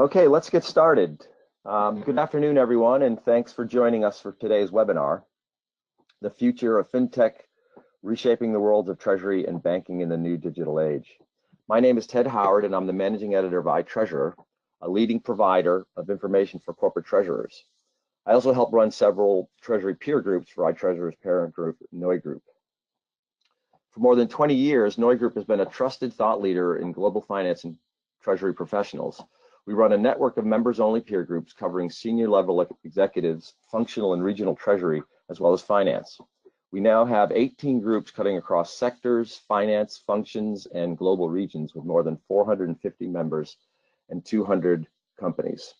Okay, let's get started. Good afternoon, everyone, and thanks for joining us for today's webinar, The Future of Fintech, Reshaping the Worlds of Treasury and Banking in the New Digital Age. My name is Ted Howard, and I'm the managing editor of iTreasurer, a leading provider of information for corporate treasurers. I also help run several Treasury peer groups for iTreasurer's parent group, NeuGroup. For more than 20 years, NeuGroup has been a trusted thought leader in global finance and Treasury professionals. We run a network of members-only peer groups covering senior-level executives, functional and regional treasury, as well as finance. We now have 18 groups cutting across sectors, finance, functions, and global regions with more than 450 members and 200 companies.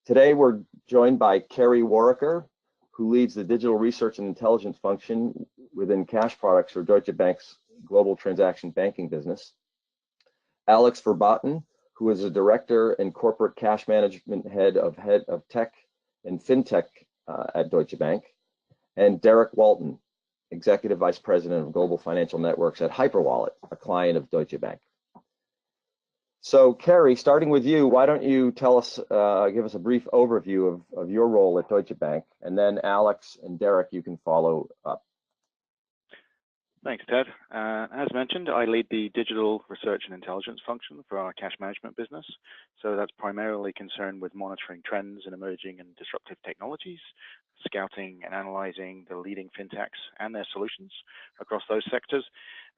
Today, we're joined by Kerry Warwicker, who leads the digital research and intelligence function within cash products for Deutsche Bank's global transaction banking business. Alex Verbaeten, who is a director and corporate cash management head of tech and Fintech at Deutsche Bank, and Derrick Walton, executive vice president of global financial networks at Hyperwallet, a client of Deutsche Bank. So, Kerry, starting with you, why don't you tell us, give us a brief overview of your role at Deutsche Bank, and then Alex and Derrick, you can follow up. Thanks, Ted. As mentioned, I lead the digital research and intelligence function for our cash management business. So that's primarily concerned with monitoring trends in emerging and disruptive technologies, scouting and analyzing the leading fintechs and their solutions across those sectors,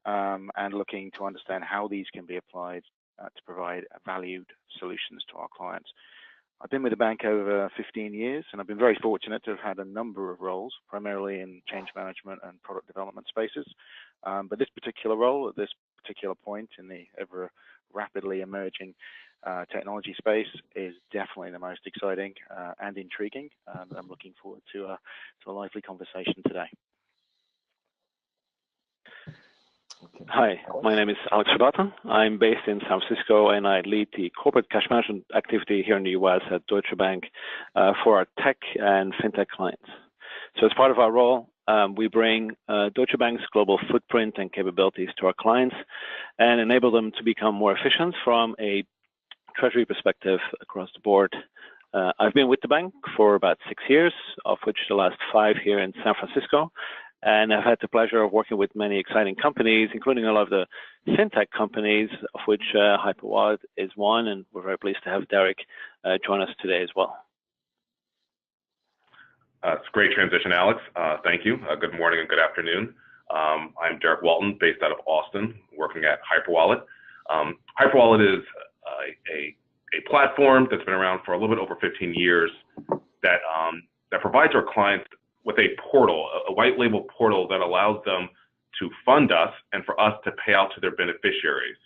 and looking to understand how these can be applied to provide valued solutions to our clients. I've been with the bank over 15 years, and I've been very fortunate to have had a number of roles, primarily in change management and product development spaces. But this particular role at this particular point in the ever rapidly emerging technology space is definitely the most exciting and intriguing. And I'm looking forward to a lively conversation today. Okay. Hi, my name is Alex Verbaeten. I'm based in San Francisco, and I lead the corporate cash management activity here in the US at Deutsche Bank for our tech and fintech clients. So as part of our role, we bring Deutsche Bank's global footprint and capabilities to our clients and enable them to become more efficient from a treasury perspective across the board. I've been with the bank for about 6 years, of which the last 5 here in San Francisco. And I've had the pleasure of working with many exciting companies, including a lot of the fintech companies, of which Hyperwallet is one, and we're very pleased to have Derrick join us today as well. It's a great transition, Alex. Thank you. Good morning and good afternoon. I'm Derrick Walton, based out of Austin, working at Hyperwallet. Hyperwallet is a platform that's been around for a little bit over 15 years that provides our clients with a portal, a white label portal that allows them to fund us and for us to pay out to their beneficiaries.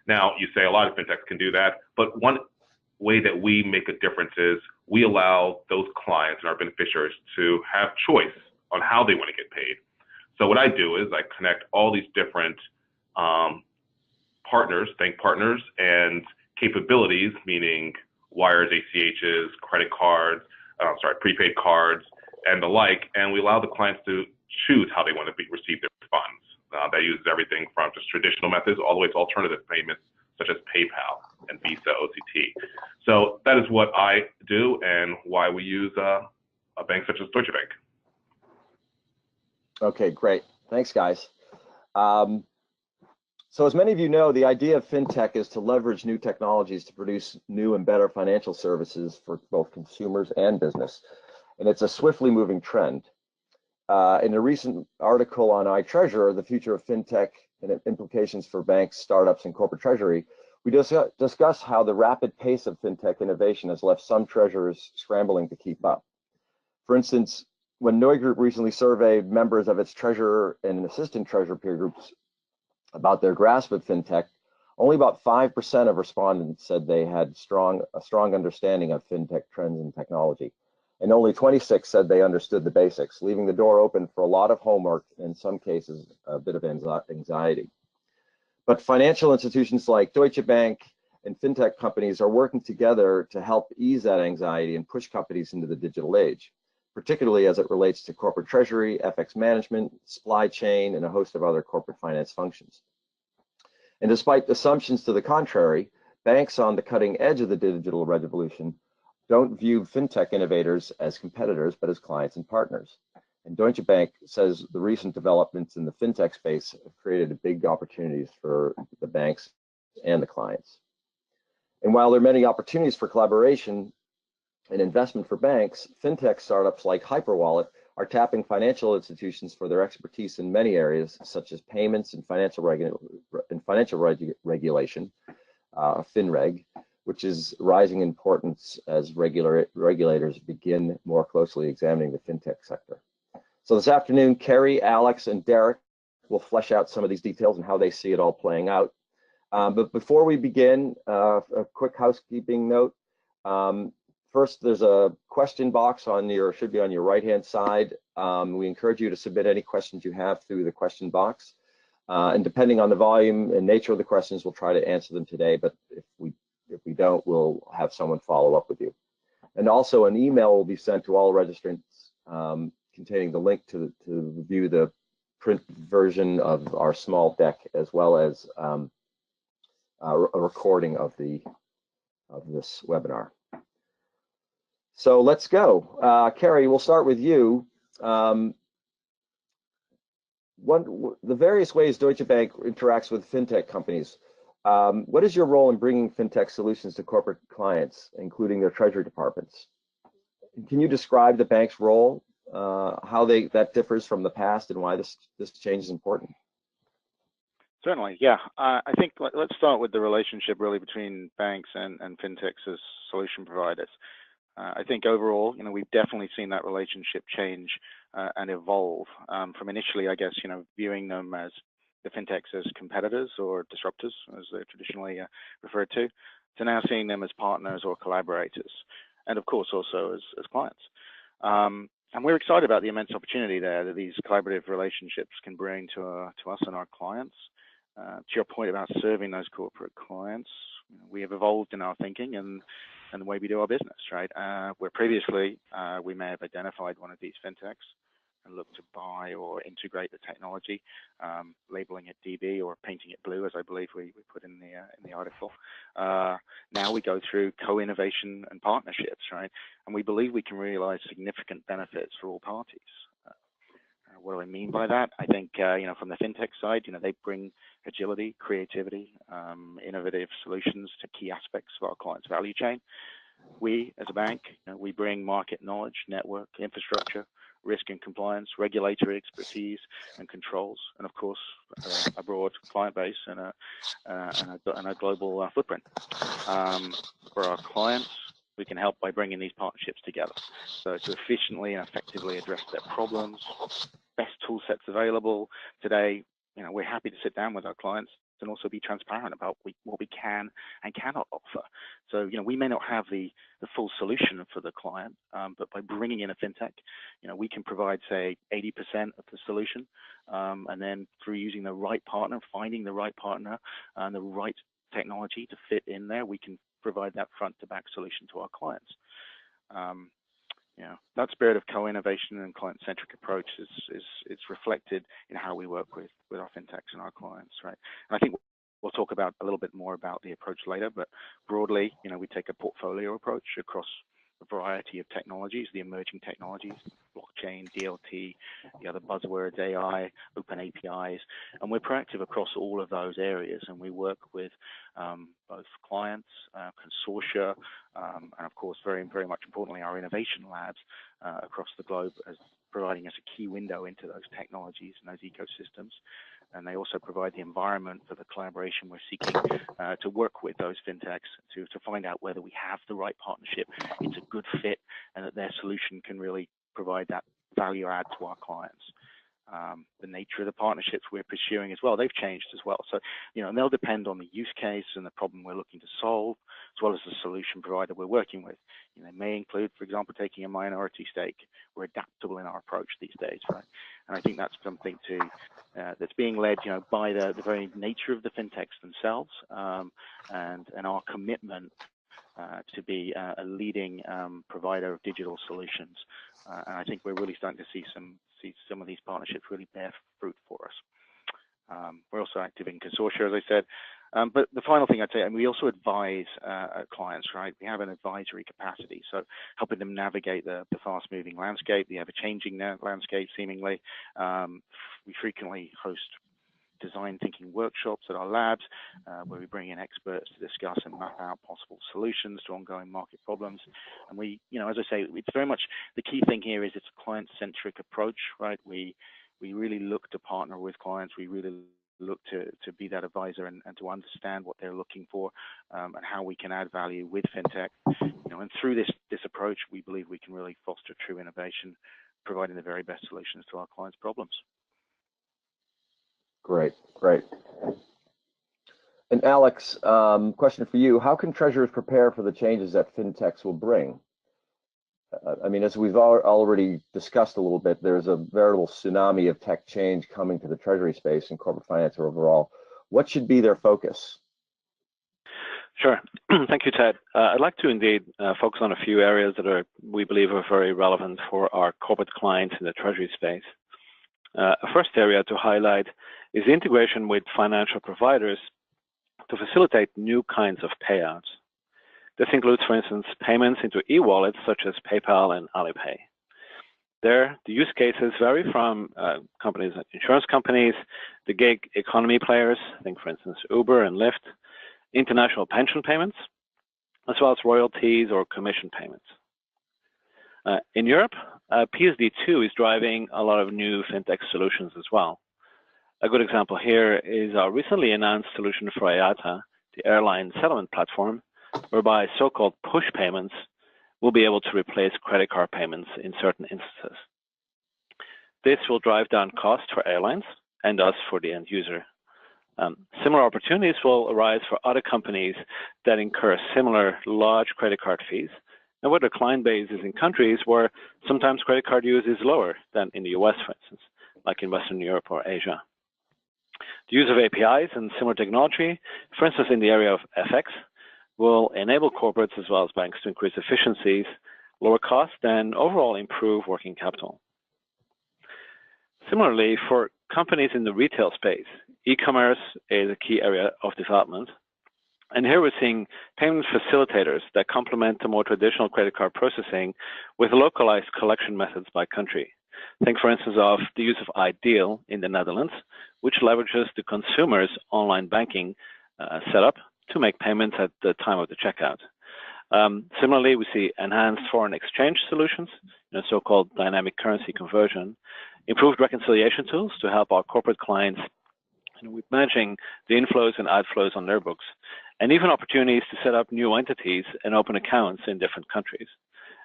Now, you say a lot of fintechs can do that, but one way that we make a difference is we allow those clients and our beneficiaries to have choice on how they want to get paid. So what I do is I connect all these different partners, bank partners, and capabilities, meaning wires, ACHs, credit cards, prepaid cards, and the like, and we allow the clients to choose how they want to receive their funds. That uses everything from just traditional methods all the way to alternative payments such as PayPal and Visa, OCT. So that is what I do and why we use a bank such as Deutsche Bank. Okay, great. Thanks, guys. So as many of you know, the idea of fintech is to leverage new technologies to produce new and better financial services for both consumers and business. And it's a swiftly moving trend. In a recent article on iTreasurer, The Future of Fintech and Implications for Banks, Startups, and Corporate Treasury, we discuss how the rapid pace of fintech innovation has left some treasurers scrambling to keep up. For instance, when NeuGroup recently surveyed members of its treasurer and assistant treasurer peer groups about their grasp of fintech, only about 5% of respondents said they had a strong understanding of fintech trends and technology. And only 26 said they understood the basics, leaving the door open for a lot of homework, and in some cases, a bit of anxiety. But financial institutions like Deutsche Bank and fintech companies are working together to help ease that anxiety and push companies into the digital age, particularly as it relates to corporate treasury, FX management, supply chain, and a host of other corporate finance functions. And despite assumptions to the contrary, banks on the cutting edge of the digital revolution don't view fintech innovators as competitors, but as clients and partners. And Deutsche Bank says the recent developments in the fintech space have created big opportunities for the banks and the clients. And while there are many opportunities for collaboration and investment for banks, fintech startups like Hyperwallet are tapping financial institutions for their expertise in many areas, such as payments and financial regulation, FinReg, which is rising in importance as regulators begin more closely examining the fintech sector. So this afternoon, Kerry, Alex, and Derrick will flesh out some of these details and how they see it all playing out. But before we begin, a quick housekeeping note. First, there's a question box should be on your right-hand side. We encourage you to submit any questions you have through the question box. And depending on the volume and nature of the questions, we'll try to answer them today. But if we don't, we'll have someone follow up with you. And also, an email will be sent to all registrants containing the link to view the print version of our small deck, as well as a recording of this webinar. So let's go. Kerry, we'll start with you. The various ways Deutsche Bank interacts with fintech companies. What is your role in bringing fintech solutions to corporate clients, including their treasury departments? Can you describe the bank's role, how that differs from the past, and why this change is important? Certainly, yeah. I think let's start with the relationship really between banks and fintechs as solution providers. I think overall, we've definitely seen that relationship change and evolve from initially, I guess, viewing them as the fintechs as competitors or disruptors, as they're traditionally referred to now seeing them as partners or collaborators, and of course also as clients. And we're excited about the immense opportunity there that these collaborative relationships can bring to us and our clients. To your point about serving those corporate clients, we have evolved in our thinking and the way we do our business, right? Where previously we may have identified one of these fintechs and looked to buy or integrate the technology, labeling it DB or painting it blue, as I believe we put in the article. Now we go through co-innovation and partnerships, right? And we believe we can realize significant benefits for all parties. What do I mean by that? I think, from the fintech side, they bring agility, creativity, innovative solutions to key aspects of our clients' value chain. We, as a bank, we bring market knowledge, network, infrastructure, risk and compliance, regulatory expertise and controls, and of course, a broad client base and a global footprint. For our clients, we can help by bringing these partnerships together. So to efficiently and effectively address their problems, best tool sets available today. We're happy to sit down with our clients and also be transparent about what we can and cannot offer. So, we may not have the full solution for the client, but by bringing in a fintech, we can provide, say, 80% of the solution. And then through using the right partner, finding the right partner and the right technology to fit in there, we can provide that front to back solution to our clients. That spirit of co-innovation and client-centric approach is reflected in how we work with our fintechs and our clients, right? And I think we'll talk about a little bit more about the approach later, but broadly, we take a portfolio approach across a variety of technologies, the emerging technologies, blockchain, DLT, the other buzzwords, AI, open APIs, and we're proactive across all of those areas, and we work with both clients, consortia, and of course, very, very much importantly, our innovation labs across the globe, as providing us a key window into those technologies and those ecosystems. And they also provide the environment for the collaboration we're seeking to work with those fintechs to find out whether we have the right partnership, it's a good fit, and that their solution can really provide that value add to our clients. The nature of the partnerships we're pursuing as well, they've changed as well. So, and they'll depend on the use case and the problem we're looking to solve, as well as the solution provider we're working with. They may include, for example, taking a minority stake. We're adaptable in our approach these days, right? And I think that's something that's being led, by the very nature of the fintechs themselves, and our commitment to be a leading provider of digital solutions. And I think we're really starting to see some of these partnerships really bear fruit for us. We're also active in consortia, as I said, But the final thing I'd say, and we also advise clients, right? We have an advisory capacity, so helping them navigate the fast-moving landscape, the ever-changing landscape, seemingly. We frequently host design thinking workshops at our labs, where we bring in experts to discuss and map out possible solutions to ongoing market problems. And we, as I say, it's very much, the key thing here is it's a client-centric approach, right? We really look to partner with clients. We really look to be that advisor and to understand what they're looking for, and how we can add value with fintech. And through this approach, we believe we can really foster true innovation, providing the very best solutions to our clients' problems. Great. And Alex, question for you: how can treasurers prepare for the changes that fintechs will bring? I mean, as we've already discussed a little bit, there's a veritable tsunami of tech change coming to the treasury space and corporate finance overall. What should be their focus? Sure. Thank you, Ted. I'd like to indeed focus on a few areas that we believe are very relevant for our corporate clients in the treasury space. A first area to highlight is the integration with financial providers to facilitate new kinds of payouts. This includes, for instance, payments into e-wallets such as PayPal and Alipay. There, the use cases vary from companies like insurance companies, the gig economy players, think for instance Uber and Lyft, international pension payments, as well as royalties or commission payments. In Europe, PSD2 is driving a lot of new fintech solutions as well. A good example here is our recently announced solution for IATA, the airline settlement platform, whereby so-called push payments will be able to replace credit card payments in certain instances. This will drive down costs for airlines and thus for the end user. Similar opportunities will arise for other companies that incur similar large credit card fees, and where the client base is in countries where sometimes credit card use is lower than in the US, for instance, like in Western Europe or Asia. The use of APIs and similar technology, for instance, in the area of FX, will enable corporates as well as banks to increase efficiencies, lower costs, and overall improve working capital. Similarly, for companies in the retail space, e-commerce is a key area of development. And here we're seeing payment facilitators that complement the more traditional credit card processing with localized collection methods by country. Think, for instance, of the use of Ideal in the Netherlands, which leverages the consumer's online banking setup to make payments at the time of the checkout. Similarly, we see enhanced foreign exchange solutions, so-called dynamic currency conversion, improved reconciliation tools to help our corporate clients with managing the inflows and outflows on their books, and even opportunities to set up new entities and open accounts in different countries.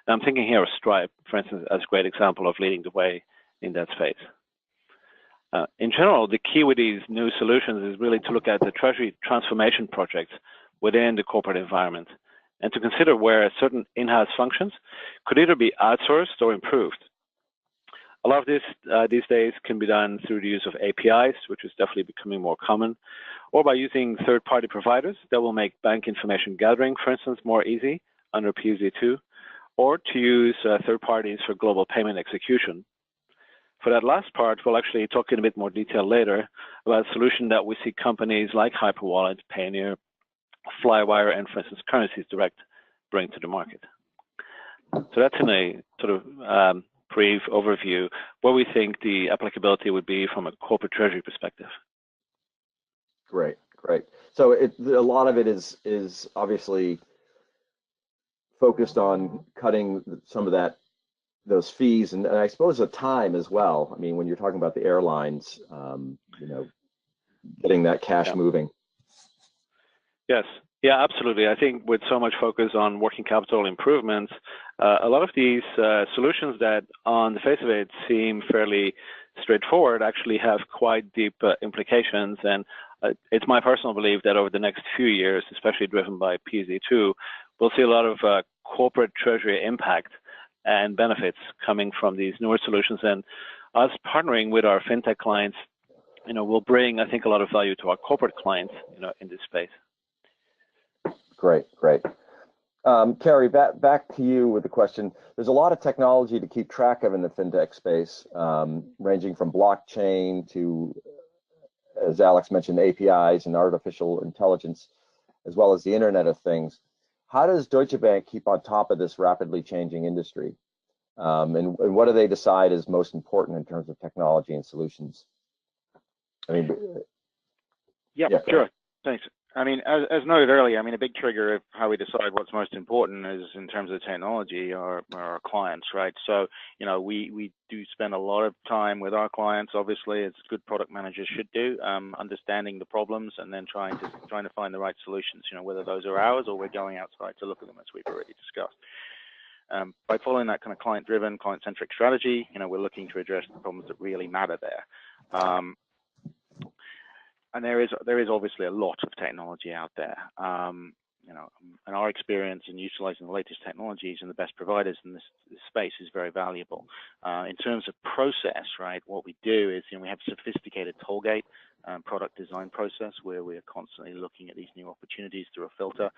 And I'm thinking here of Stripe, for instance, as a great example of leading the way in that space. In general, the key with these new solutions is really to look at the treasury transformation projects within the corporate environment and to consider where certain in-house functions could either be outsourced or improved. A lot of this these days can be done through the use of APIs, which is definitely becoming more common, or by using third-party providers that will make bank information gathering, for instance, more easy under PSD2, or to use third parties for global payment execution. For that last part, we'll actually talk in a bit more detail later about a solution that we see companies like Hyperwallet, Payoneer, Flywire, and for instance, Currencies Direct bring to the market. So that's in a sort of brief overview where we think the applicability would be from a corporate treasury perspective. Great. So a lot of it is obviously focused on cutting some of those fees, and I suppose the time as well. I mean, when you're talking about the airlines, getting that cash moving. Yes. Yeah, absolutely. I think with so much focus on working capital improvements, a lot of these solutions that on the face of it seem fairly straightforward actually have quite deep implications. And it's my personal belief that over the next few years, especially driven by PSD2, we'll see a lot of corporate treasury impact and benefits coming from these newer solutions. And us partnering with our fintech clients, will bring, I think, a lot of value to our corporate clients, in this space. Great. Kerry, back to you with the question. There's a lot of technology to keep track of in the fintech space, ranging from blockchain to as Alex mentioned, APIs and artificial intelligence, as well as the Internet of Things. How does Deutsche Bank keep on top of this rapidly changing industry? And what do they decide is most important in terms of technology and solutions? I mean, yeah, sure. Thanks. I mean, as noted earlier, I mean, a big trigger of how we decide what's most important is in terms of technology are our clients, right? So, you know, we do spend a lot of time with our clients, obviously, as good product managers should do, understanding the problems and then trying to find the right solutions, you know, whether those are ours or we're going outside to look at them, as we've already discussed. By following that kind of client-driven, client-centric strategy, you know, we're looking to address the problems that really matter there. And there is obviously a lot of technology out there, you know, and our experience in utilizing the latest technologies and the best providers in this space is very valuable. In terms of process, right, what we do is, you know, we have a sophisticated tollgate product design process where we are constantly looking at these new opportunities through a filter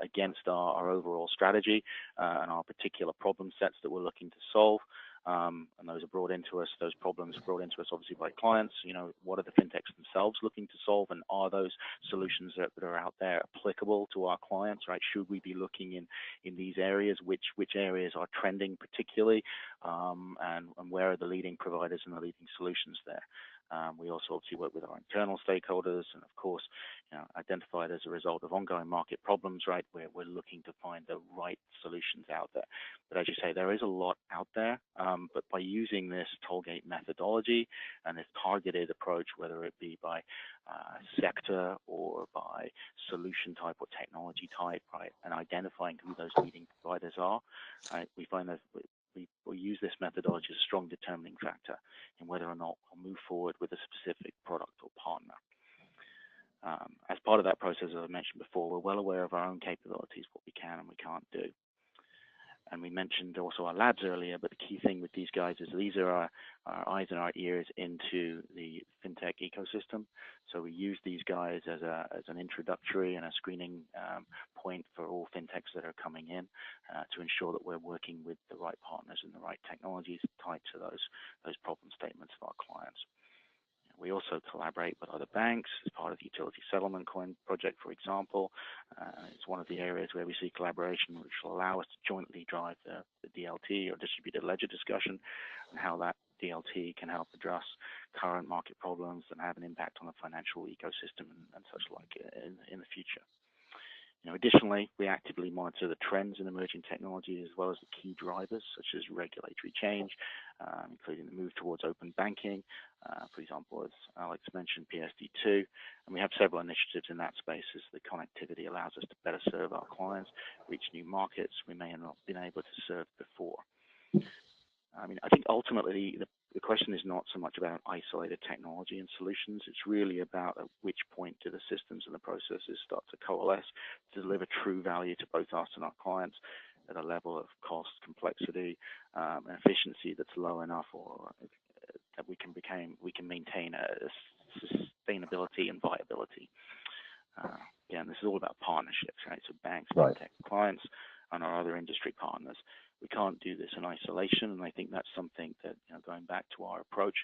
against our overall strategy and our particular problem sets that we're looking to solve. And those are brought into us, those problems are brought into us obviously by clients. You know, what are the fintechs themselves looking to solve, and are those solutions that are out there applicable to our clients, right? Should we be looking in these areas? Which areas are trending particularly, and where are the leading providers and the leading solutions there? We also obviously work with our internal stakeholders, and of course, you know, identified as a result of ongoing market problems, right? We're looking to find the right solutions out there. But as you say, there is a lot out there. But by using this tollgate methodology and this targeted approach, whether it be by sector or by solution type or technology type, right, and identifying who those leading providers are, right, we find that we use this methodology as a strong determining factor in whether or not we'll move forward with a specific product or partner. As part of that process, as I mentioned before, we're well aware of our own capabilities, what we can and we can't do. And we mentioned also our labs earlier, but the key thing with these guys is these are our eyes and our ears into the fintech ecosystem. So we use these guys as an introductory and a screening point for all fintechs that are coming in to ensure that we're working with the right partners and the right technologies tied to those problem statements of our clients. We also collaborate with other banks as part of the utility settlement coin project, for example. It's one of the areas where we see collaboration, which will allow us to jointly drive the DLT or distributed ledger discussion, and how that DLT can help address current market problems and have an impact on the financial ecosystem and such like in the future. You know, additionally, we actively monitor the trends in emerging technology as well as the key drivers such as regulatory change, including the move towards open banking, for example, as Alex mentioned, PSD2, and we have several initiatives in that space as the connectivity allows us to better serve our clients, reach new markets we may have not been able to serve before. I mean, I think ultimately the question is not so much about isolated technology and solutions. It's really about at which point do the systems and the processes start to coalesce to deliver true value to both us and our clients at a level of cost, complexity, and efficiency that's low enough, or that we can maintain a sustainability and viability. Again, this is all about partnerships, right? So banks, fintech clients, and our other industry partners. We can't do this in isolation, and I think that's something that, you know, going back to our approach,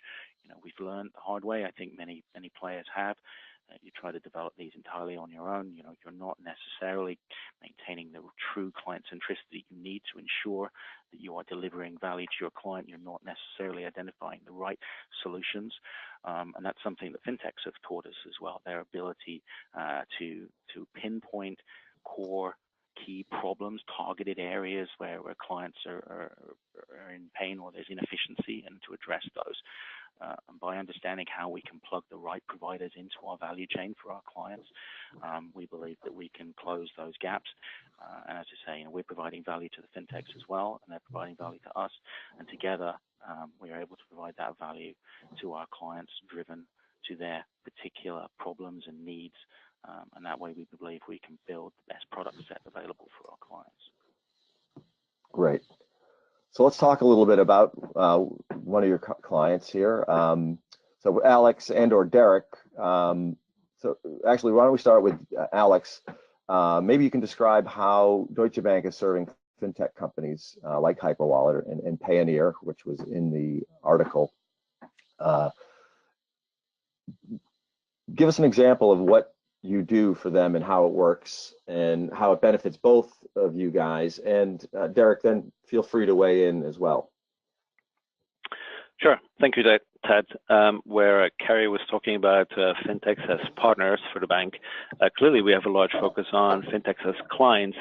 you know, we've learned the hard way. I think many players have. You try to develop these entirely on your own. You know, you're not necessarily maintaining the true client centricity you need to ensure that you are delivering value to your client. You're not necessarily identifying the right solutions, and that's something that fintechs have taught us as well. Their ability to pinpoint core key problems, targeted areas where clients are in pain or there's inefficiency, and to address those. And by understanding how we can plug the right providers into our value chain for our clients, we believe that we can close those gaps. And as I say, you know, we're providing value to the fintechs as well, and they're providing value to us. And together, we are able to provide that value to our clients, driven to their particular problems and needs. And that way, we believe we can build the best product set available for our clients. Great. So let's talk a little bit about one of your clients here. So Alex and/or Derrick. So actually, why don't we start with Alex? Maybe you can describe how Deutsche Bank is serving fintech companies like Hyperwallet and Payoneer, which was in the article. give us an example of what you do for them and how it works and how it benefits both of you guys. And Derrick, then feel free to weigh in as well. Sure. Thank you, Ted. Where Kerry was talking about fintechs as partners for the bank, clearly we have a large focus on fintechs as clients,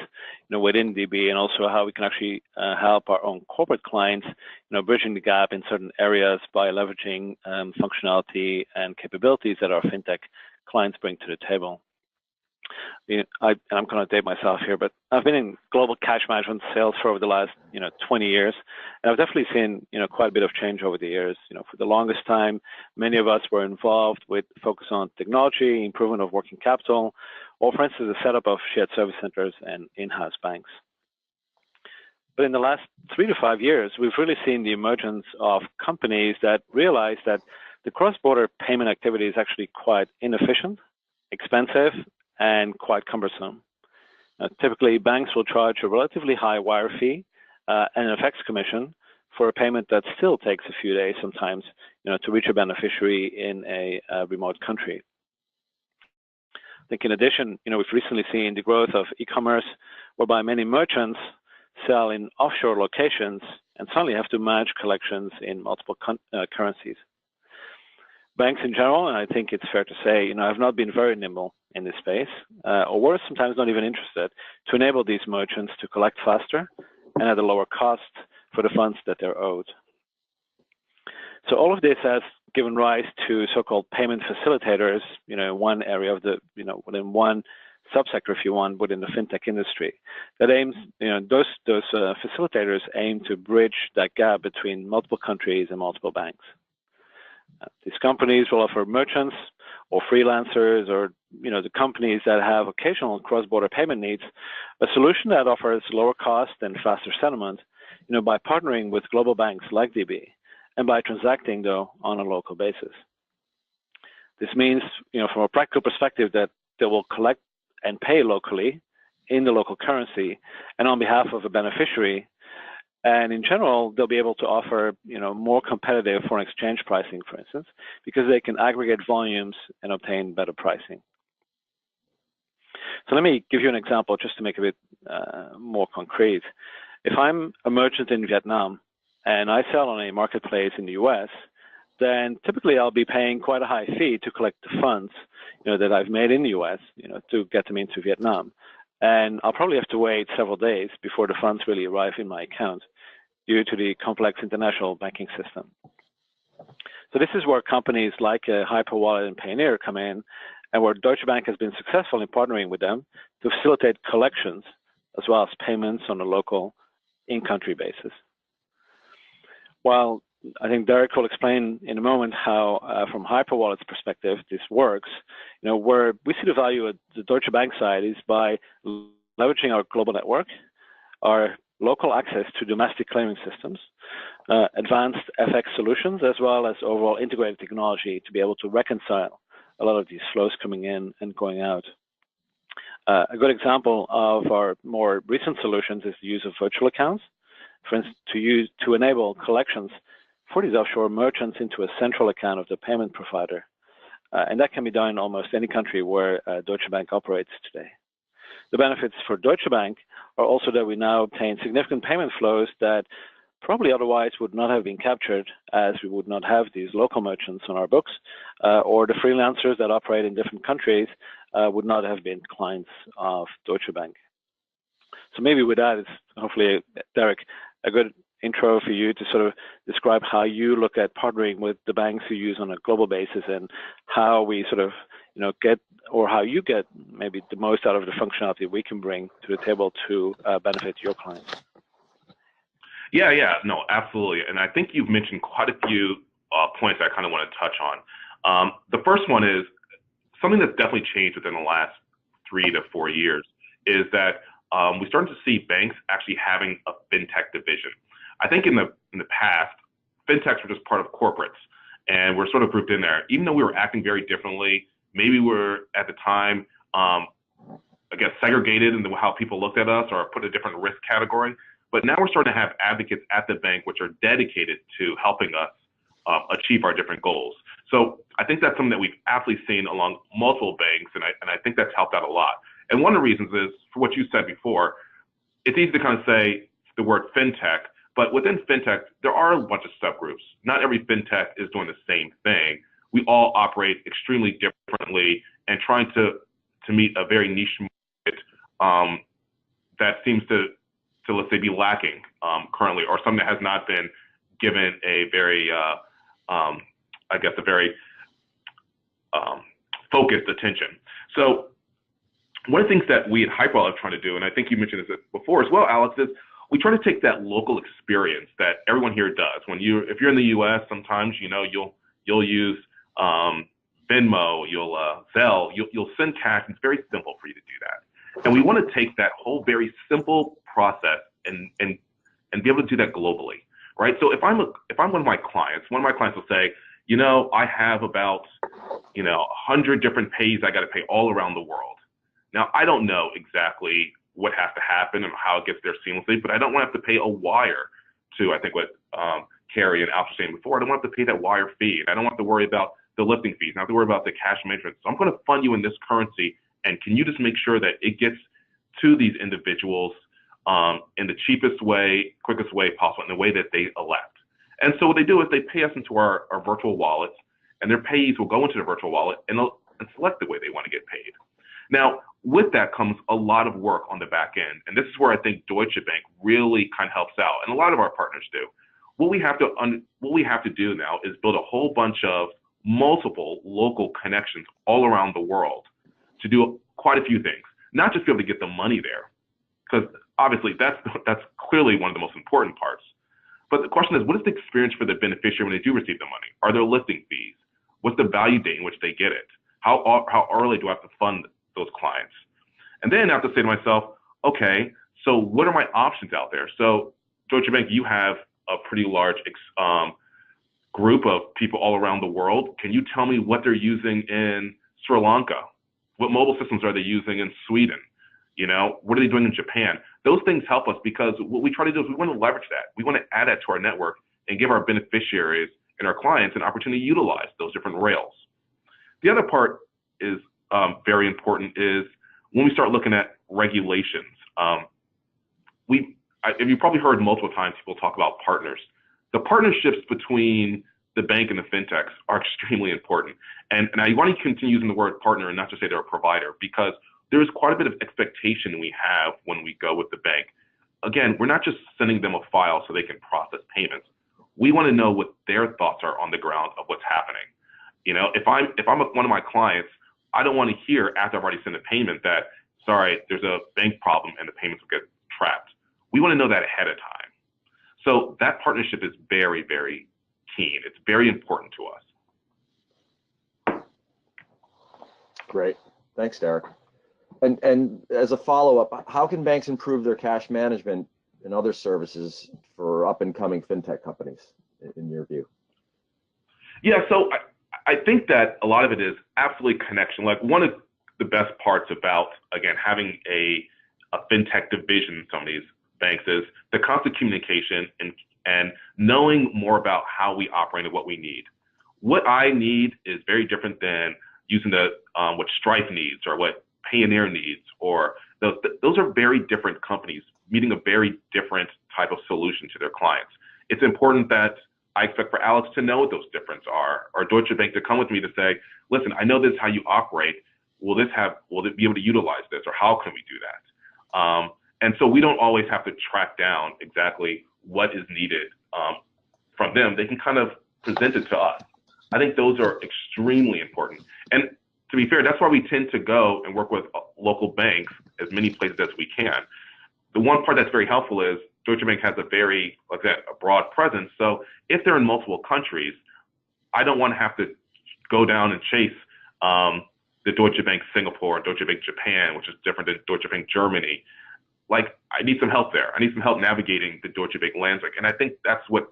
within DB, and also how we can actually help our own corporate clients, bridging the gap in certain areas by leveraging functionality and capabilities that our fintech clients bring to the table. I'm going to date myself here, but I've been in global cash management sales for over the last, 20 years, and I've definitely seen, quite a bit of change over the years. For the longest time, many of us were involved with focus on technology, improvement of working capital, or for instance, the setup of shared service centers and in-house banks. But in the last 3 to 5 years, we've really seen the emergence of companies that realize that the cross-border payment activity is actually quite inefficient, expensive, and quite cumbersome. Typically, banks will charge a relatively high wire fee and an FX commission for a payment that still takes a few days sometimes, to reach a beneficiary in a remote country. I think in addition, we've recently seen the growth of e-commerce, whereby many merchants sell in offshore locations and suddenly have to manage collections in multiple currencies. Banks in general, and I think it's fair to say, have not been very nimble in this space, or worse, sometimes not even interested, to enable these merchants to collect faster and at a lower cost for the funds that they're owed. So all of this has given rise to so-called payment facilitators, one area of the, within one subsector, if you want, within the fintech industry. That aims, those facilitators aim to bridge that gap between multiple countries and multiple banks. These companies will offer merchants or freelancers or the companies that have occasional cross-border payment needs a solution that offers lower cost and faster settlement, by partnering with global banks like DB and by transacting though on a local basis. This means, from a practical perspective, that they will collect and pay locally in the local currency and on behalf of a beneficiary. And in general, they'll be able to offer, more competitive foreign exchange pricing, for instance, because they can aggregate volumes and obtain better pricing. So let me give you an example just to make it a bit more concrete. If I'm a merchant in Vietnam and I sell on a marketplace in the US, then typically I'll be paying quite a high fee to collect the funds, that I've made in the US, to get them into Vietnam. And I'll probably have to wait several days before the funds really arrive in my account due to the complex international banking system. So this is where companies like Hyperwallet and Payoneer come in, and where Deutsche Bank has been successful in partnering with them to facilitate collections as well as payments on a local in-country basis. While I think Derrick will explain in a moment how, from Hyperwallet's perspective, this works. Where we see the value at the Deutsche Bank side is by leveraging our global network, our local access to domestic claiming systems, advanced FX solutions, as well as overall integrated technology to be able to reconcile a lot of these flows coming in and going out. A good example of our more recent solutions is the use of virtual accounts, for instance, to enable collections for these offshore merchants into a central account of the payment provider. And that can be done in almost any country where Deutsche Bank operates today. The benefits for Deutsche Bank are also that we now obtain significant payment flows that probably otherwise would not have been captured, as we would not have these local merchants on our books, or the freelancers that operate in different countries would not have been clients of Deutsche Bank. So maybe with that, it's hopefully, Derrick, a good intro for you to sort of describe how you look at partnering with the banks you use on a global basis and how we sort of, get, or how you get maybe the most out of the functionality we can bring to the table to benefit your clients. Yeah, no, absolutely. And I think you've mentioned quite a few points I kind of want to touch on. The first one is something that's definitely changed within the last 3 to 4 years is that we're starting to see banks actually having a fintech division. I think in the past, fintechs were just part of corporates, and we're sort of grouped in there. Even though we were acting very differently, maybe we're at the time, I guess, segregated in how people looked at us or put a different risk category. But now we're starting to have advocates at the bank which are dedicated to helping us achieve our different goals. So I think that's something that we've absolutely seen along multiple banks, and I think that's helped out a lot. And one of the reasons is, for what you said before, it's easy to kind of say the word fintech, but within fintech, there are a bunch of subgroups. Not every fintech is doing the same thing. We all operate extremely differently and trying to meet a very niche market that seems to let's say, be lacking currently, or something that has not been given a very, I guess, a very focused attention. So one of the things that we at Hyperwallet are trying to do, and I think you mentioned this before as well, Alex, is we try to take that local experience that everyone here does. If you're in the U.S., sometimes you'll use Venmo, you'll Zelle, you'll send cash. It's very simple for you to do that, and we want to take that whole very simple process and be able to do that globally, right? So if I'm one of my clients will say, I have about 100 different pays I got to pay all around the world. Now, I don't know exactly what has to happen and how it gets there seamlessly, but I don't want to have to pay a wire to, I think what Kerry and Alf were saying before, I don't want to have to pay that wire fee. And I don't have to worry about the lifting fees. I don't have to worry about the cash management. So I'm going to fund you in this currency, and can you just make sure that it gets to these individuals in the cheapest way, quickest way possible, in the way that they elect. And so what they do is they pay us into our virtual wallets, and their payees will go into the virtual wallet and select the way they want to get paid. Now, with that comes a lot of work on the back end. And this is where I think Deutsche Bank really kind of helps out, and a lot of our partners do. What we have to do now is build a whole bunch of multiple local connections all around the world to do quite a few things, not just be able to get the money there, because obviously that's clearly one of the most important parts. But the question is, what is the experience for the beneficiary when they do receive the money? Are there lifting fees? What's the value date in which they get it? How early do I have to fund those clients? And then I have to say to myself, okay, so what are my options out there? So Deutsche Bank, you have a pretty large group of people all around the world. Can you tell me what they're using in Sri Lanka? What mobile systems are they using in Sweden? What are they doing in Japan? Those things help us, because what we try to do is we want to leverage that. We want to add that to our network and give our beneficiaries and our clients an opportunity to utilize those different rails. The other part is very important is when we start looking at regulations. You've probably heard multiple times people talk about partners. The partnerships between the bank and the fintechs are extremely important. And I want to continue using the word partner and not just say they're a provider, because there's quite a bit of expectation we have when we go with the bank. Again, we're not just sending them a file so they can process payments. We want to know what their thoughts are on the ground of what's happening. If I'm one of my clients, I don't want to hear after I've already sent a payment that, sorry, there's a bank problem and the payments will get trapped. We want to know that ahead of time. So that partnership is very, very keen. It's very important to us. Great. Thanks, Derrick. And as a follow-up, how can banks improve their cash management and other services for up-and-coming fintech companies, in your view? Yeah, so I think that a lot of it is absolutely connection. Like, one of the best parts about, again, having a fintech division in some of these banks is the constant communication and knowing more about how we operate and what we need. What I need is very different than using what Stripe needs or what Payoneer needs, or those are very different companies meeting a very different type of solution to their clients. It's important that I expect for Alex to know what those differences are, or Deutsche Bank to come with me to say, listen, I know this is how you operate. Will it be able to utilize this, or how can we do that? And so we don't always have to track down exactly what is needed from them. They can kind of present it to us. I think those are extremely important. And to be fair, that's why we tend to go and work with local banks as many places as we can. The one part that's very helpful is Deutsche Bank has a very, like that, a broad presence. So if they're in multiple countries, I don't want to have to go down and chase the Deutsche Bank Singapore, Deutsche Bank Japan, which is different than Deutsche Bank Germany. Like, I need some help there. I need some help navigating the Deutsche Bank landscape. And I think that's what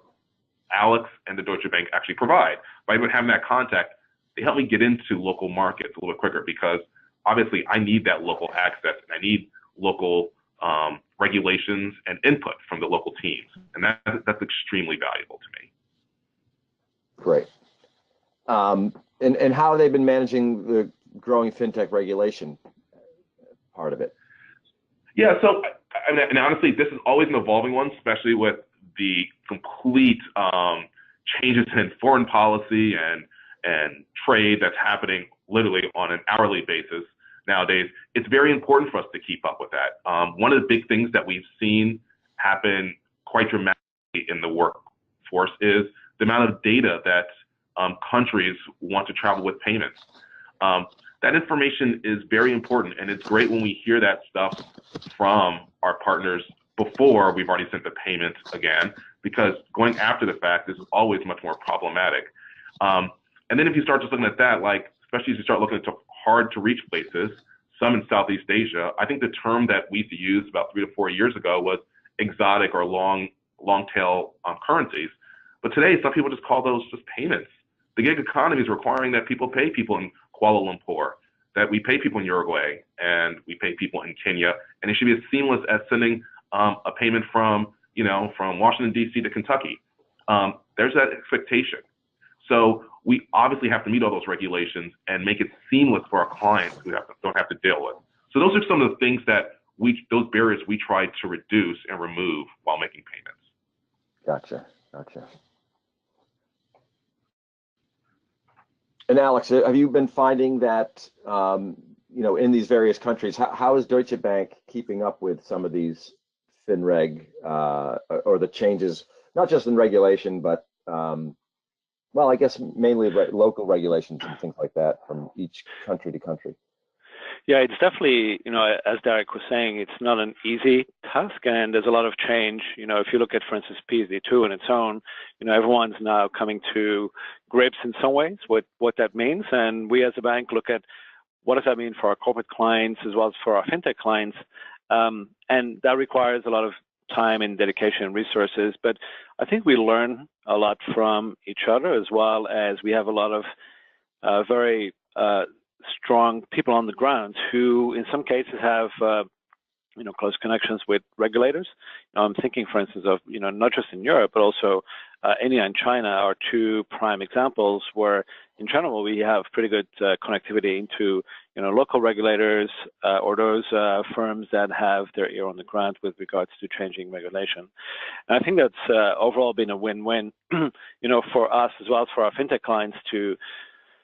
Alex and the Deutsche Bank actually provide. By even having that contact, they help me get into local markets a little bit quicker, because obviously I need that local access and I need local regulations and input from the local teams. And that's extremely valuable to me. Great. And how have they been managing the growing fintech regulation part of it? Yeah, so I mean, and honestly, this is always an evolving one, especially with the complete changes in foreign policy and trade that's happening literally on an hourly basis nowadays. It's very important for us to keep up with that. One of the big things that we've seen happen quite dramatically in the workforce is the amount of data that countries want to travel with payments. That information is very important, and it's great when we hear that stuff from our partners before we've already sent the payment again, because going after the fact is always much more problematic. And then if you start just looking at that, like, especially as you start looking at hard to reach places, some in Southeast Asia, I think the term that we used to use about 3 to 4 years ago was exotic or long tail currencies. But today, some people just call those just payments. The gig economy is requiring that people pay people in Kuala Lumpur, that we pay people in Uruguay, and we pay people in Kenya, and it should be as seamless as sending a payment from Washington, D.C. to Kentucky. There's that expectation. So we obviously have to meet all those regulations and make it seamless for our clients who don't have to deal with. So those are some of the things that those barriers we try to reduce and remove while making payments. Gotcha. And Alex, have you been finding that, in these various countries, how is Deutsche Bank keeping up with some of these FinReg or the changes, not just in regulation, but, I guess mainly local regulations and things like that from each country to country? Yeah, it's definitely, as Derrick was saying, it's not an easy task, and there's a lot of change. If you look at, for instance, PSD2 on its own, everyone's now coming to grips in some ways with what that means. And we as a bank look at what does that mean for our corporate clients as well as for our fintech clients. And that requires a lot of time and dedication and resources. But I think we learn a lot from each other, as well as we have a lot of very strong people on the ground who in some cases have close connections with regulators. I'm thinking, for instance, of not just in Europe but also India and China are two prime examples where in general we have pretty good connectivity into local regulators or those firms that have their ear on the ground with regards to changing regulation. And I think that's overall been a win-win for us as well as for our fintech clients to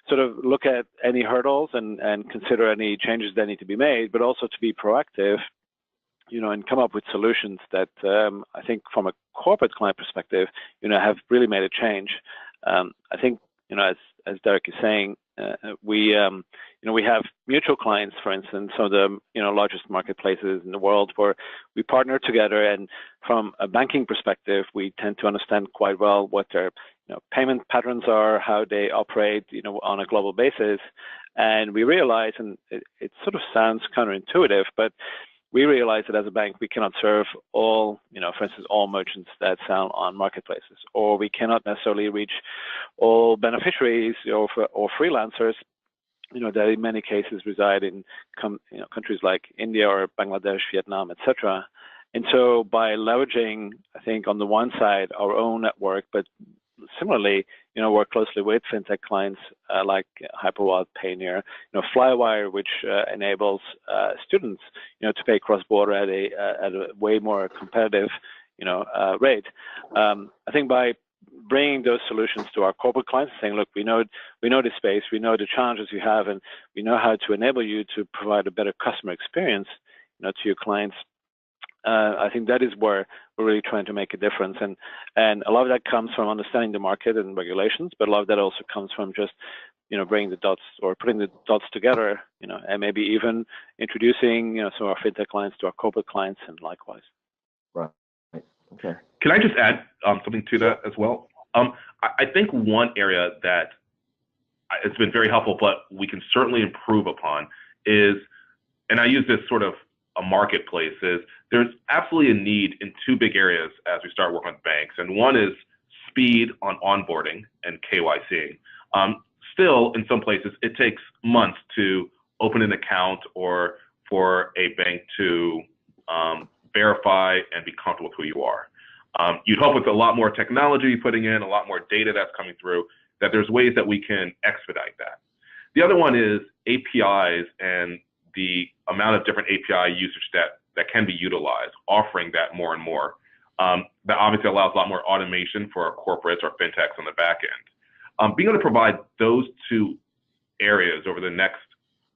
sort of look at any hurdles and consider any changes that need to be made, but also to be proactive, and come up with solutions that I think from a corporate client perspective, have really made a change. I think, as Derrick is saying, we have mutual clients, for instance, some of the largest marketplaces in the world where we partner together, and from a banking perspective, we tend to understand quite well what their payment patterns are, how they operate, on a global basis. And we realize, and it sort of sounds counterintuitive, but we realize that as a bank, we cannot serve all, for instance, all merchants that sell on marketplaces, or we cannot necessarily reach all beneficiaries or freelancers, that in many cases reside in countries like India or Bangladesh, Vietnam, etc. And so by leveraging, I think, on the one side, our own network, but similarly, work closely with fintech clients like Hyperwallet, Payoneer, Flywire, which enables students, to pay cross-border at a way more competitive, rate. I think by bringing those solutions to our corporate clients, saying, look, we know this space, we know the challenges you have, and we know how to enable you to provide a better customer experience, to your clients. I think that is where we're really trying to make a difference, and a lot of that comes from understanding the market and regulations, but a lot of that also comes from just bringing the dots or putting the dots together, and maybe even introducing some of our fintech clients to our corporate clients and likewise. Right. Okay. Can I just add something to that as well? I think one area that it's been very helpful, but we can certainly improve upon is, and I use this sort of a marketplace, is there's absolutely a need in two big areas as we start working with banks. And one is speed on onboarding and KYC. Still, in some places, it takes months to open an account or for a bank to verify and be comfortable with who you are. You'd hope with a lot more technology putting in, a lot more data that's coming through, that there's ways that we can expedite that. The other one is APIs and the amount of different API usage that can be utilized, offering that more and more. That obviously allows a lot more automation for our corporates or fintechs on the back end. Being able to provide those two areas over the next,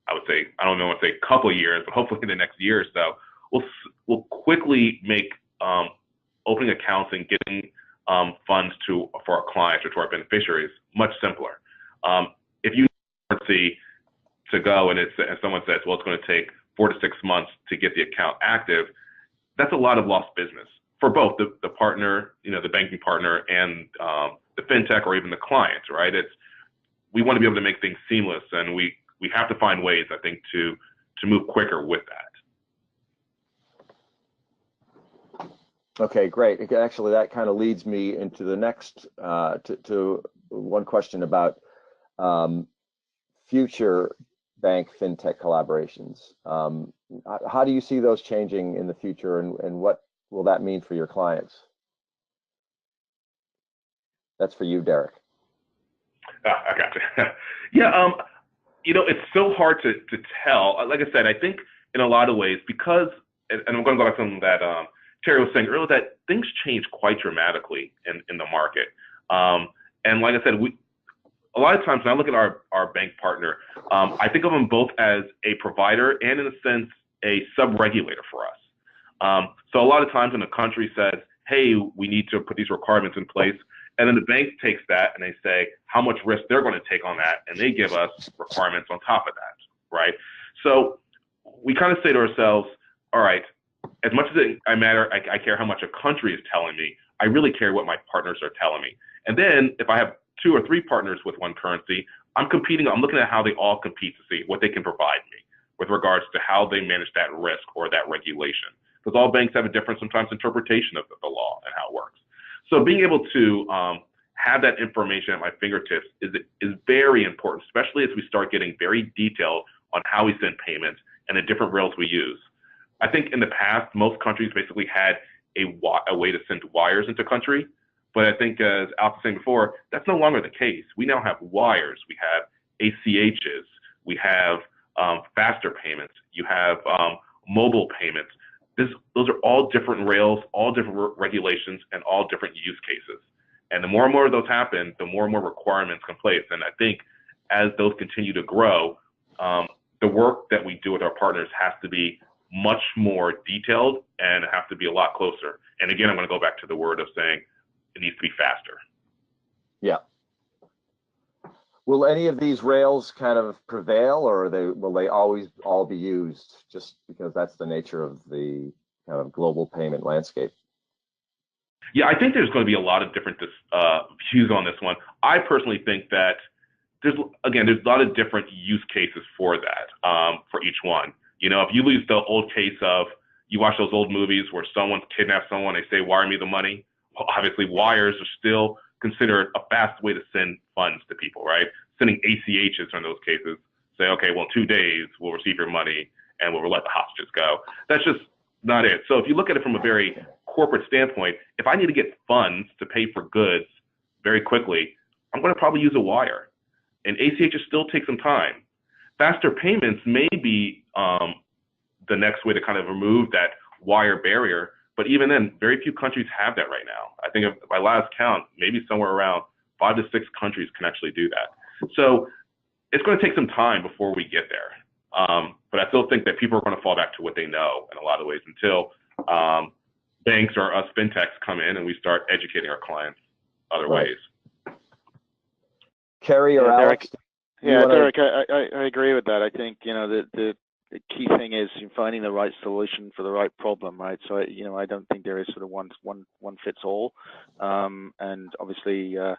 I would say, I don't know if say couple of years, but hopefully in the next year or so, will quickly make opening accounts and getting funds for our clients or to our beneficiaries much simpler. If you see to go and someone says, well, it's going to take 4 to 6 months to get the account active, that's a lot of lost business for both the partner, the banking partner, and the fintech or even the clients, right? We want to be able to make things seamless, and we have to find ways, I think, to move quicker with that. Okay, great. Actually, that kind of leads me into the next to one question about future bank fintech collaborations. How do you see those changing in the future, and what will that mean for your clients? That's for you, Derrick. I got you. Yeah, it's so hard to tell. Like I said, I think in a lot of ways, because, and I'm going to go back to something that Kerry was saying earlier, that things change quite dramatically in the market. And like I said, a lot of times when I look at our bank partner, I think of them both as a provider and, in a sense, a sub-regulator for us. So a lot of times when a country says, hey, we need to put these requirements in place, and then the bank takes that and they say how much risk they're going to take on that, and they give us requirements on top of that, right? So we kind of say to ourselves, all right, as much as I care how much a country is telling me, I really care what my partners are telling me. And then if I have 2 or 3 partners with one currency, I'm looking at how they all compete to see what they can provide me with regards to how they manage that risk or that regulation. Because all banks have a different, sometimes, interpretation of the law and how it works. So being able to have that information at my fingertips is very important, especially as we start getting very detailed on how we send payments and the different rails we use. I think in the past, most countries basically had a way to send wires into country. But I think, as Alex was saying before, that's no longer the case. We now have wires. We have ACHs. We have faster payments. You have mobile payments. Those are all different rails, all different regulations, and all different use cases. And the more and more of those happen, the more and more requirements can place. And I think as those continue to grow, the work that we do with our partners has to be much more detailed and have to be a lot closer. And again, I'm going to go back to the word of saying it needs to be faster. Yeah. Will any of these rails kind of prevail, or will they always all be used, just because that's the nature of the kind of global payment landscape? Yeah, I think there's going to be a lot of different views on this one. I personally think that there's a lot of different use cases for that, for each one. If you use the old case of, you watch those old movies where someone kidnaps someone, they say, wire me the money. Well, obviously, wires are still considered a fast way to send funds to people, right? Sending ACHs in those cases, say, okay, well, 2 days, we'll receive your money and we'll let the hostages go. That's just not it. So if you look at it from a very corporate standpoint, if I need to get funds to pay for goods very quickly, I'm going to probably use a wire. And ACHs still take some time. Faster payments may be the next way to kind of remove that wire barrier. But even then, very few countries have that right now. I think if by last count, maybe somewhere around 5 to 6 countries can actually do that. So it's going to take some time before we get there. But I still think that people are going to fall back to what they know in a lot of ways until banks or us fintechs come in and we start educating our clients other ways. Kerry or Alex? Derrick, I agree with that. I think, the key thing is finding the right solution for the right problem, right? So, I don't think there is sort of one fits all. And obviously, a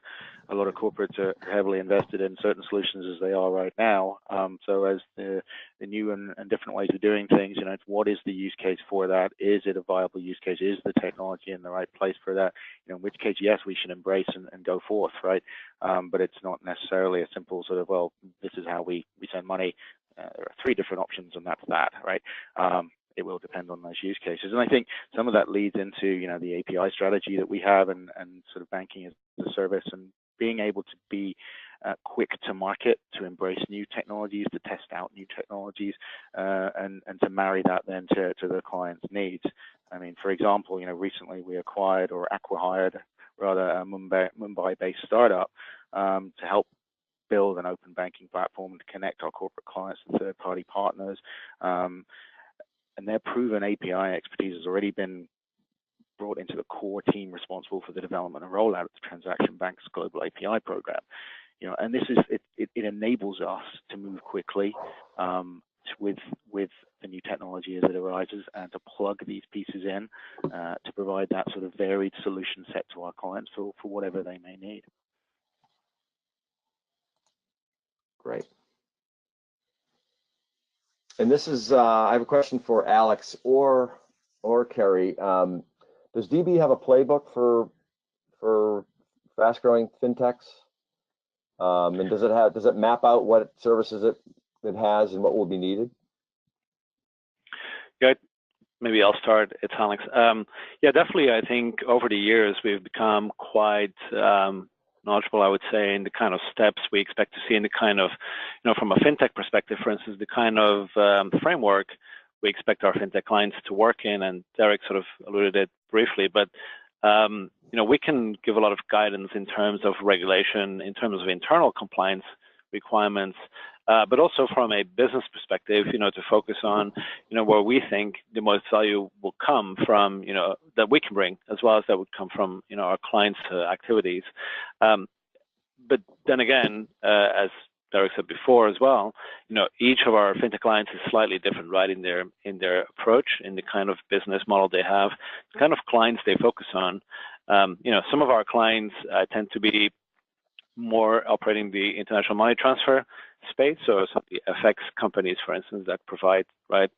lot of corporates are heavily invested in certain solutions as they are right now. So as the new and different ways of doing things, what is the use case for that? Is it a viable use case? Is the technology in the right place for that? In which case, yes, we should embrace and go forth, right? But it's not necessarily a simple sort of, well, this is how we send money. There are 3 different options, and that's that, right? It will depend on those use cases. And I think some of that leads into, the API strategy that we have and sort of banking as a service and being able to be quick to market, to embrace new technologies, to test out new technologies, and to marry that then to the client's needs. I mean, for example, recently we acquired or acqui-hired rather a Mumbai-based startup to help build an open banking platform to connect our corporate clients to third-party partners. And their proven API expertise has already been brought into the core team responsible for the development and rollout of the Transaction Bank's global API program. And this is it enables us to move quickly with the new technology as it arises, and to plug these pieces in to provide that sort of varied solution set to our clients for whatever they may need. Great. And this is, I have a question for Alex or Kerry. Does DB have a playbook for fast-growing fintechs? And does it map out what services it has and what will be needed? Yeah, maybe I'll start. It's Alex. Yeah, definitely. I think over the years we've become quite knowledgeable, I would say, in the kind of steps we expect to see in the kind of, from a fintech perspective, for instance, the kind of framework we expect our fintech clients to work in. And Derrick sort of alluded it briefly, but we can give a lot of guidance in terms of regulation, in terms of internal compliance requirements, but also from a business perspective, to focus on, where we think the most value will come from, that we can bring, as well as that would come from, our clients' activities. But then again, as Derrick said before as well, each of our fintech clients is slightly different, right, in their approach, in the kind of business model they have, the kind of clients they focus on. Some of our clients tend to be more operating the international money transfer space, so some of the FX companies, for instance, that provide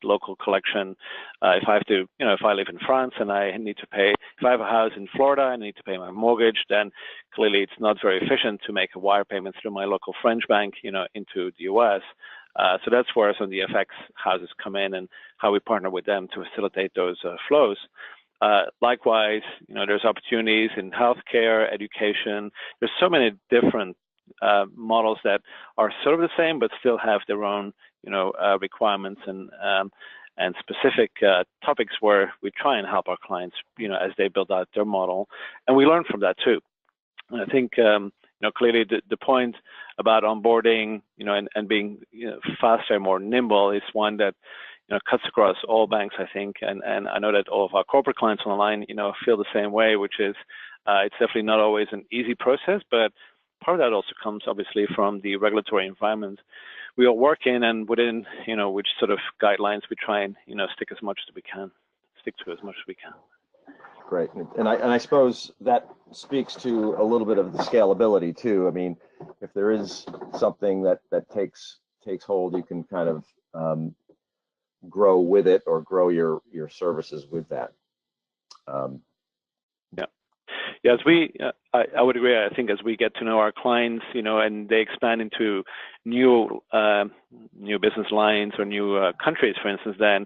local collection. If I have to, if I live in France and I need to pay, if I have a house in Florida and I need to pay my mortgage, then clearly it's not very efficient to make a wire payment through my local French bank, into the US. So that's where some of the FX houses come in and how we partner with them to facilitate those flows. Likewise, there's opportunities in healthcare, education. There's so many different models that are sort of the same, but still have their own, requirements and specific topics where we try and help our clients, as they build out their model, and we learn from that too. And I think, clearly the point about onboarding, and being faster, more nimble is one that cuts across all banks, I think, and I know that all of our corporate clients on the line, feel the same way, which is it's definitely not always an easy process, but part of that also comes obviously from the regulatory environment we all work in, and within, which sort of guidelines we try and, stick to as much as we can. Great, and I suppose that speaks to a little bit of the scalability too. I mean, if there is something that takes hold, you can kind of grow with it or grow your services with that. Yeah, as I would agree. I think as we get to know our clients, and they expand into new business lines or new countries, for instance, then,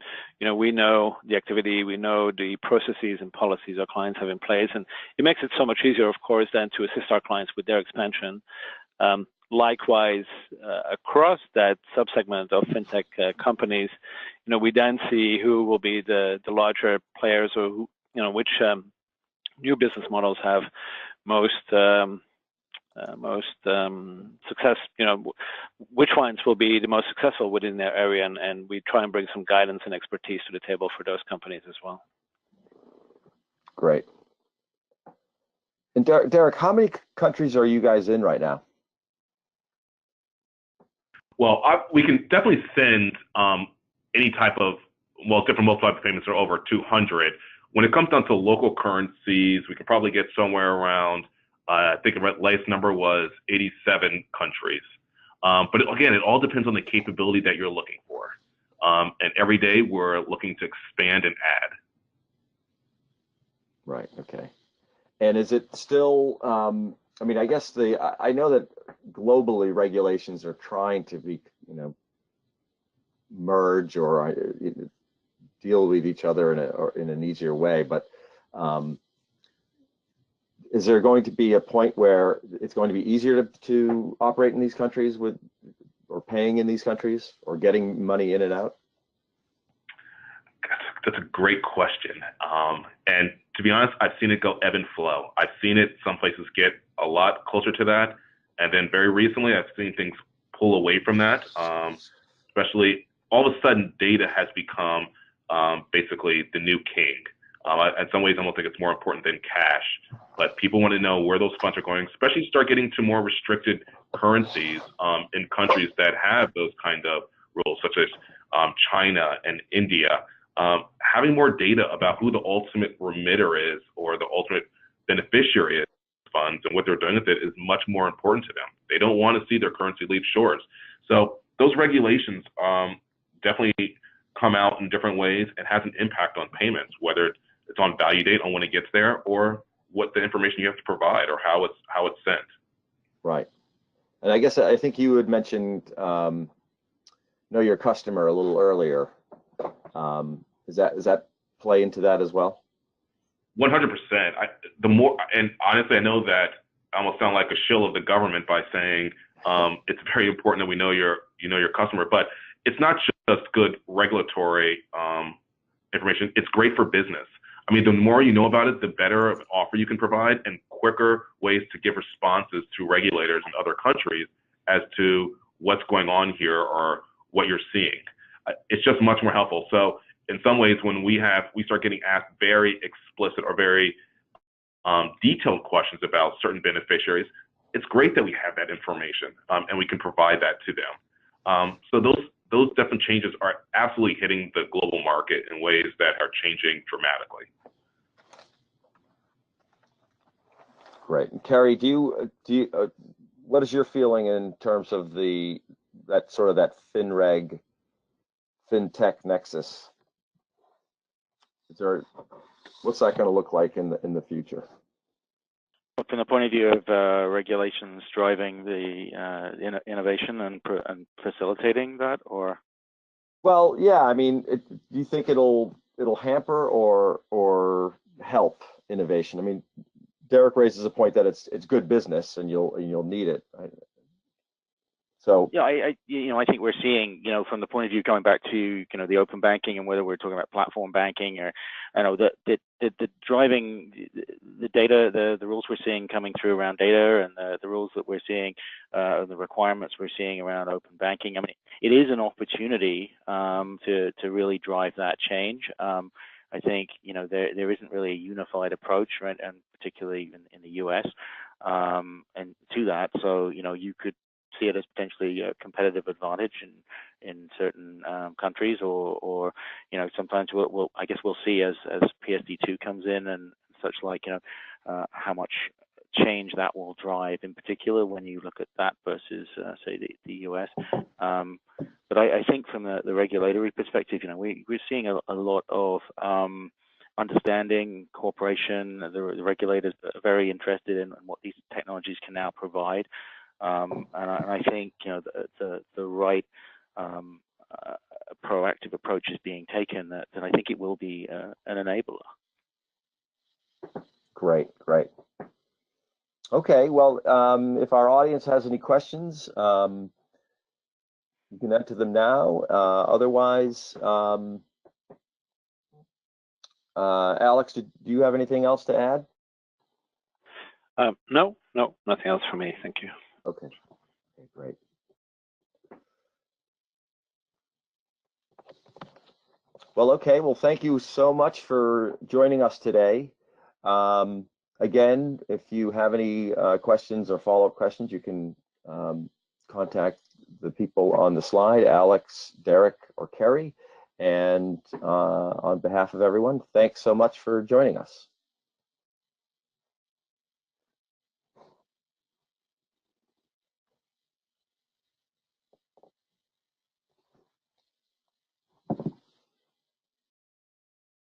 we know the activity, we know the processes and policies our clients have in place, and it makes it so much easier, of course, then to assist our clients with their expansion. Likewise, across that subsegment of fintech companies, we then see who will be the larger players, or who, which new business models have most success. Which ones will be the most successful within their area, and we try and bring some guidance and expertise to the table for those companies as well. Great. And Derrick, how many countries are you guys in right now? Well, we can definitely send any type of, different multiple type of payments are over 200. When it comes down to local currencies, we could probably get somewhere around, I think the latest number was 87 countries. But again, it all depends on the capability that you're looking for. And every day we're looking to expand and add. Right, okay. And is it still, I mean, I guess I know that globally regulations are trying to be, merge or deal with each other in an easier way, but is there going to be a point where it's going to be easier to operate in these countries or paying in these countries or getting money in and out? That's a great question. And to be honest, I've seen it go ebb and flow. I've seen it, some places get a lot closer to that. And then very recently, I've seen things pull away from that. Especially all of a sudden, data has become basically the new king. In some ways, I don't think it's more important than cash, but people want to know where those funds are going, especially start getting to more restricted currencies in countries that have those kind of rules, such as China and India. Having more data about who the ultimate remitter is or the ultimate beneficiary is of funds and what they're doing with it is much more important to them. They don't want to see their currency leave shores. So those regulations definitely come out in different ways and has an impact on payments, whether it's on value date on when it gets there or what the information you have to provide or how it's sent. Right. And I think you had mentioned know your customer a little earlier. Does that play into that as well? 100%. And honestly, I know that I almost sound like a shill of the government by saying it's very important that we know your customer, but it's not just good regulatory information. It's great for business. I mean, the more you know about it, the better of an offer you can provide and quicker ways to give responses to regulators in other countries as to what's going on here or what you're seeing. It's just much more helpful. So in some ways, when we start getting asked very explicit or very detailed questions about certain beneficiaries, it's great that we have that information and we can provide that to them. So those different changes are absolutely hitting the global market in ways that are changing dramatically. Great. And Kerry, what is your feeling in terms of that FinReg Fintech nexus? What's that going to look like in the future? From the point of view of regulations driving the innovation and facilitating that, or? Well, yeah. I mean, do you think it'll hamper or help innovation? I mean, Derrick raises a point that it's good business and you'll need it. So yeah, I think we're seeing, from the point of view going back to the open banking and whether we're talking about platform banking or the driving the data, the rules we're seeing coming through around data and the rules that we're seeing, the requirements we're seeing around open banking. I mean, it is an opportunity to really drive that change. I think there isn't really a unified approach, right, and particularly in the US, and to that. So you could see it as potentially a competitive advantage in certain countries, or sometimes we'll see as PSD2 comes in and such, like how much change that will drive in particular when you look at that versus say the US. But I think from the regulatory perspective, we're seeing a lot of understanding, cooperation. The regulators are very interested in what these technologies can now provide. And I think the right proactive approach is being taken. That I think it will be an enabler. Great. Okay. Well, if our audience has any questions, you can enter them now. Otherwise, Alex, do you have anything else to add? No, nothing else for me. Thank you. Okay, great. Well, thank you so much for joining us today. Again, if you have any questions or follow-up questions, you can contact the people on the slide, Alex, Derrick, or Kerry. And on behalf of everyone, thanks so much for joining us.